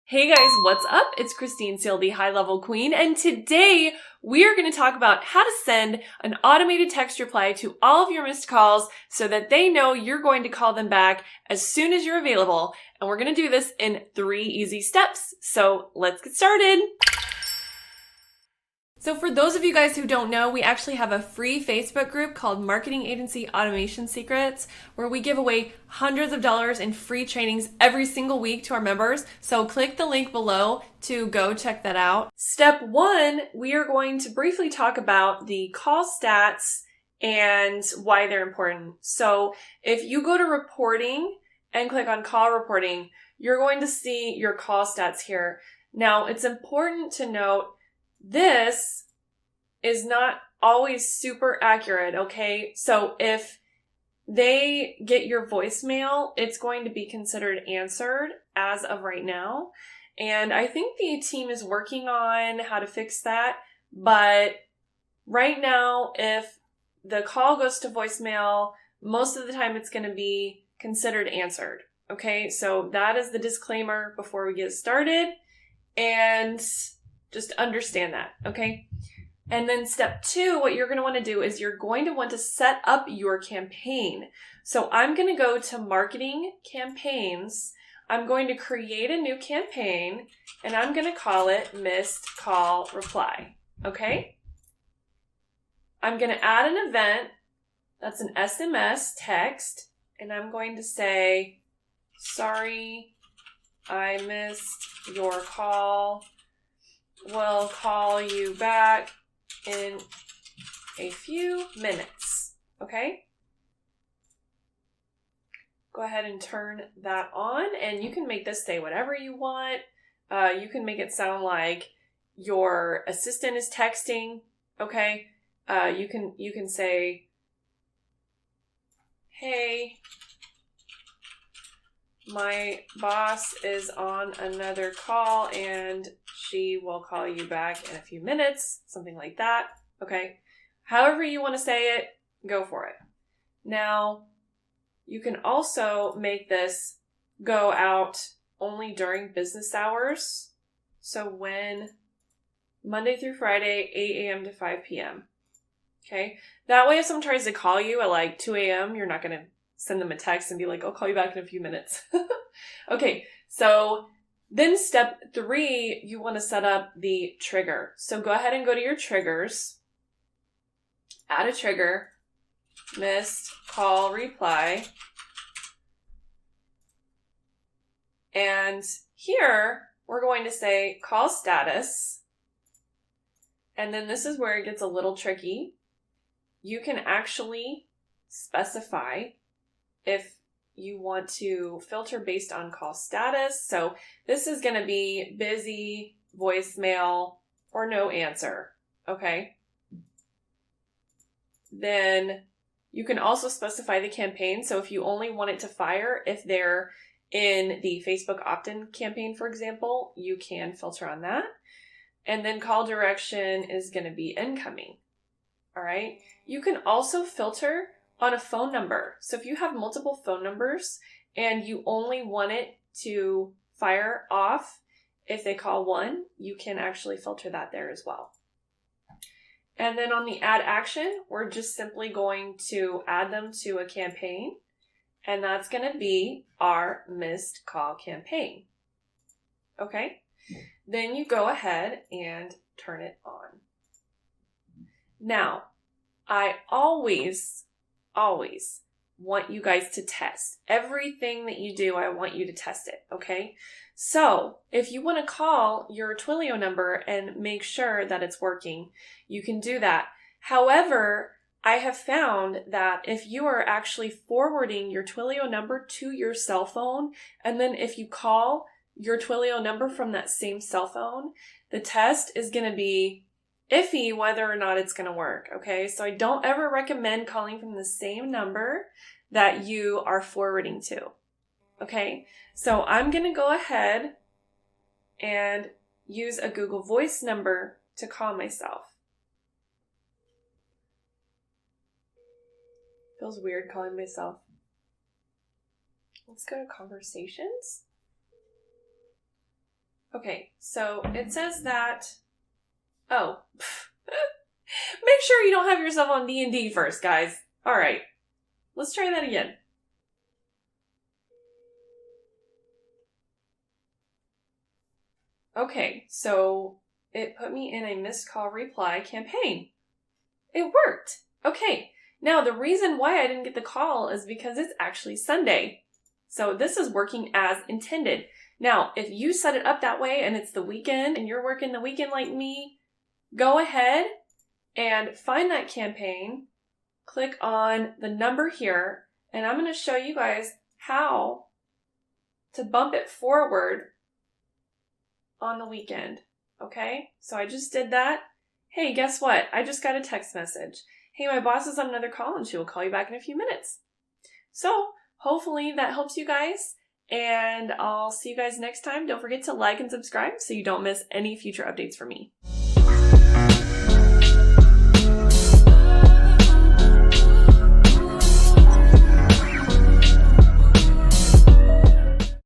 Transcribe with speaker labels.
Speaker 1: Hey guys, what's up? It's Christine Seal, the High Level Queen, and today we are going to talk about how to send an automated text reply to all of your missed calls so that they know you're going to call them back as soon as you're available. And we're going to do this in 3 easy steps. So let's get started. So for those of you guys who don't know, we actually have a free Facebook group called Marketing Agency Automation Secrets, where we give away hundreds of dollars in free trainings every single week to our members. So click the link below to go check that out. Step 1, we are going to briefly talk about the call stats and why they're important. So if you go to reporting and click on call reporting, you're going to see your call stats here. Now, it's important to note this is not always super accurate, okay? So if they get your voicemail, it's going to be considered answered as of right now. And I think the team is working on how to fix that. But right now, if the call goes to voicemail, most of the time it's going to be considered answered, okay? So that is the disclaimer before we get started. And just understand that, okay? And then step 2, what you're going to want to do is you're going to want to set up your campaign. So I'm going to go to Marketing Campaigns. I'm going to create a new campaign, and I'm going to call it Missed Call Reply, okay? I'm going to add an event. That's an SMS text, and I'm going to say, sorry, I missed your call. We'll call you back in a few minutes, okay? Go ahead and turn that on, and you can make this say whatever you want. You can make it sound like your assistant is texting, okay? You can say, hey, my boss is on another call and she will call you back in a few minutes, something like that, okay? However you want to say it, go for it. Now, you can also make this go out only during business hours. So when Monday through Friday, 8 a.m. to 5 p.m., okay? That way if someone tries to call you at like 2 a.m., you're not going to send them a text and be like, I'll call you back in a few minutes. Okay, so then step 3, you want to set up the trigger. So go ahead and go to your triggers, add a trigger, missed call reply, and here we're going to say call status, and then this is where it gets a little tricky. You can actually specify if you want to filter based on call status. So this is going to be busy, voicemail, or no answer, okay? Then you can also specify the campaign. So if you only want it to fire if they're in the Facebook opt-in campaign, for example, you can filter on that. And then call direction is going to be incoming, all right? You can also filter on a phone number. So if you have multiple phone numbers and you only want it to fire off if they call one, you can actually filter that there as well. And then on the add action, we're just simply going to add them to a campaign, and that's going to be our missed call campaign. Okay? Then you go ahead and turn it on. Now, I always want you guys to test. Everything that you do, I want you to test it, okay? So if you want to call your Twilio number and make sure that it's working, you can do that. However, I have found that if you are actually forwarding your Twilio number to your cell phone, and then if you call your Twilio number from that same cell phone, the test is going to be iffy whether or not it's going to work, okay? So I don't ever recommend calling from the same number that you are forwarding to, okay? So I'm going to go ahead and use a Google Voice number to call myself. Feels weird calling myself. Let's go to conversations. Okay, so it says that, oh, make sure you don't have yourself on D&D first, guys. All right, let's try that again. Okay, so it put me in a missed call reply campaign. It worked. Okay, now the reason why I didn't get the call is because it's actually Sunday. So this is working as intended. Now, if you set it up that way and it's the weekend and you're working the weekend like me, go ahead and find that campaign, click on the number here, and I'm going to show you guys how to bump it forward on the weekend. Okay, so I just did that. Hey, guess what? I just got a text message. Hey, my boss is on another call and she will call you back in a few minutes. So hopefully that helps you guys, and I'll see you guys next time. Don't forget to like and subscribe so you don't miss any future updates from me.